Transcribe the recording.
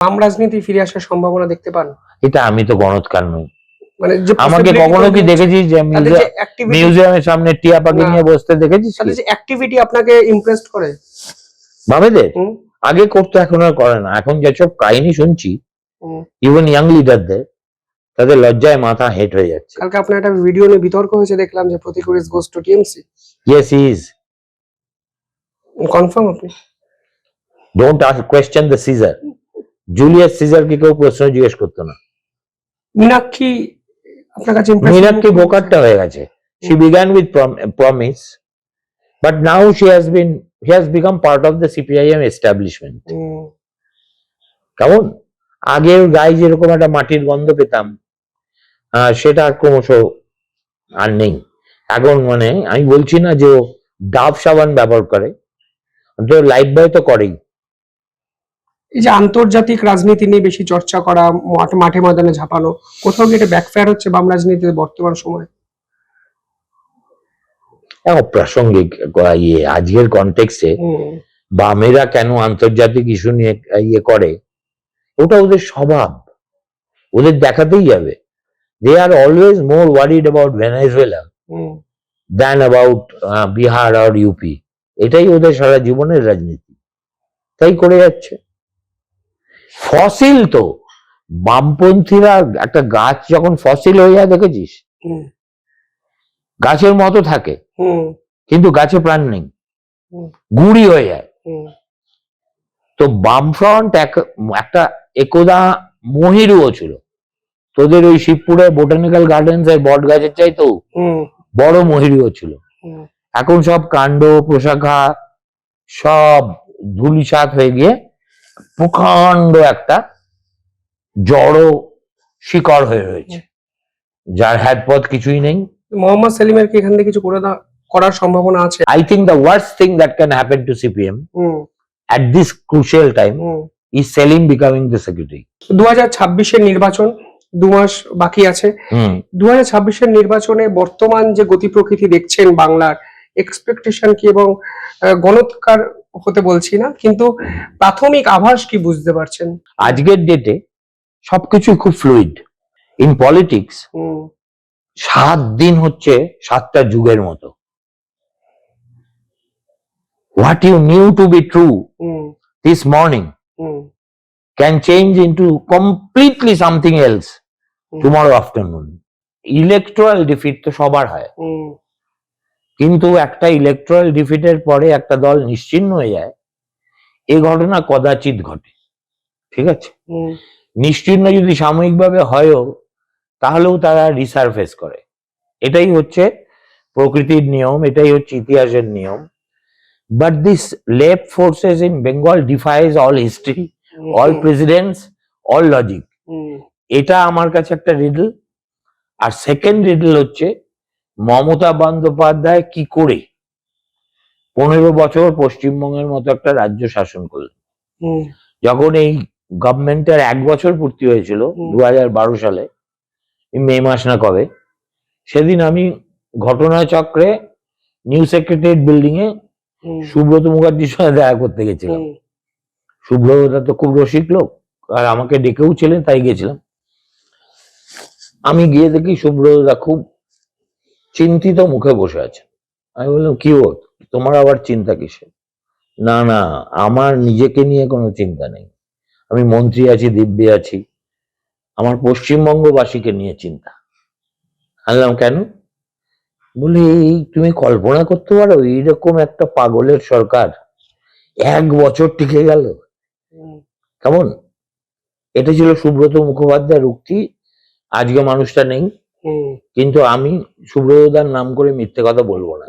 বাম রাজনীতি ফিরে আসার সম্ভাবনা দেখতে পান? এটা আমি তো গণৎকার নই, মানে যে আমাকে কখনো কি দেখেছিস যে মিউজিয়ামের সামনে টিয়া পাখি নিয়ে বসতে দেখেছিস? তাহলে যে অ্যাক্টিভিটি আপনাকে ইমপ্রেসড করে বামেদের? আগে করতো, এখন আর করে না। এখন যেসব কাহিনী শুনছি ইভেন ইয়াং লিডারদের, তাদের লজ্জায় মাথা হেট হয়ে যাচ্ছে। কালকে আপনার একটা ভিডিও নিয়ে বিতর্ক হয়েছে দেখলাম যে Pratik is goes to TMC. Yes he is. Confirm আপনি? Don't ask question the Caesar. Julius সিজারকে কেউ প্রশ্ন জিজ্ঞেস করতো না। মীনাক্ষী আপনার কাছে ইমপ্রেস? মীনাক্ষী বোকারটা হয়ে গেছে। She began with promise, but now she has become part of the CPIM establishment. কেমন? আগের গায়ে যেরকম একটা মাটির গন্ধ পেতাম, সেটা ক্রমশ আর নেই। এখন মানে আমি বলছি না যে ও ডাব সাবান ব্যবহার করে, তো লাইফ বয় তো করেই। এই যে আন্তর্জাতিক রাজনীতি নিয়ে বেশি চর্চা করা, মাঠে ময়দানে ঝাঁপানো, কোথাও কি এটা ব্যাকফায়ার হচ্ছে বাম রাজনীতিতে বর্তমান সময়? প্রাসঙ্গিক আজকের কনটেক্সটে বামেরা কেন আন্তর্জাতিক ইস্যু নিয়ে করে, ওটা ওদের স্বভাব, ওদের দেখাতেই যাবে। They are always more worried about Venezuela than about Bihar or UP. এটাই ওদের সারা জীবনের রাজনীতি, তাই করে যাচ্ছে। ফসিল তো বামপন্থীরা, একটা গাছ যখন ফসিল হয়ে যায় দেখেছিস, গাছের মতো থাকে কিন্তু গাছে প্রাণ নেই, গুঁড়ি হয়ে যায়। তো বামফ্রন্ট একটা একদা মহিরুও ছিল, তোদের ওই শিবপুরে বোটানিক্যাল গার্ডেন্স এর বট গাছের চাইতেও বড় মহিরুও ছিল। এখন সব কাণ্ড প্রশাখা সব ধুলিসাৎ হয়ে গিয়ে প্রকাণ্ড একটা জড় শিকড় হয়ে রয়েছে, যার হ্যাদপথ কিছুই নেই। মোহাম্মদ সেলিমের কি এখান থেকে কিছু করার সম্ভাবনা আছে? I think the worst thing that can happen to CPM at this crucial time is Selim becoming the secretary. 2026 নির্বাচন 2 মাস বাকি আছে। 2026 নির্বাচনে বর্তমান যে গতি প্রকৃতি দেখছেন বাংলার, এক্সপেকটেশন কি? এবং গণৎকার হতে বলছি না, কিন্তু প্রাথমিক আভাস কি বুঝতে পারছেন? আজকের ডেটে সবকিছু খুব ফ্লুইড ইন পলিটিক্স। 7 দিন হচ্ছে 7টা যুগের মতো। What you knew to be true this morning can change into completely something else tomorrow afternoon. Electoral defeat তো সবার হয়, কিন্তু একটা ইলেকট্রাল ডিফিটের পরে একটা দল নিশ্চিহ্ন হয়ে যায়, এই ঘটনা কদাচিৎ ঘটে। ঠিক আছে, নিশ্চিহ্ন যদি সাময়িকভাবে হয়ও, তাহলেও তারা রিসার্ফেস করে। এটাই হচ্ছে প্রকৃতির নিয়ম, এটাই হচ্ছে ইতিহাসের নিয়ম। But this left forces in Bengal defies all history, all presidents, all logic. এটা আমার কাছে একটা রিডল। আর সেকেন্ড রিডল হচ্ছে মমতা বন্দ্যোপাধ্যায় কি করে 15 বছর পশ্চিমবঙ্গের মতো একটা রাজ্য শাসন করলেন। যখন এই গভর্নমেন্টের 1 বছর পূর্তি হয়েছিল 2012 সালে, মে মাস না কবে, সেদিন আমি ঘটনাচক্রে নিউ সেক্রেটারিয়েট বিল্ডিং এ সুব্রত মুখার্জির সঙ্গে দেখা করতে গেছিলাম। সুব্রতদা তো খুব রসিক লোক, আর আমাকে ডেকেও ছিলেন, তাই গেছিলাম। আমি গিয়ে দেখি সুব্রতদা খুব চিন্তিত মুখে বসে আছে। আমি বললাম, কি হো, তোমার আবার চিন্তা কিসে? না না, আমার নিজেকে নিয়ে কোনো চিন্তা নেই, আমি মন্ত্রী আছি, দিব্যি আছি, আমার পশ্চিমবঙ্গবাসীকে নিয়ে চিন্তা। বললাম কেন? বলি, তুমি কল্পনা করতে পারো এইরকম একটা পাগলের সরকার 1 বছর টিকে গেল? কেমন? এটা ছিল সুব্রত মুখোপাধ্যায়ের উক্তি। আজকে মানুষটা নেই, কিন্তু আমি সুব্রতদার নাম করে মিথ্যে কথা বলবো না।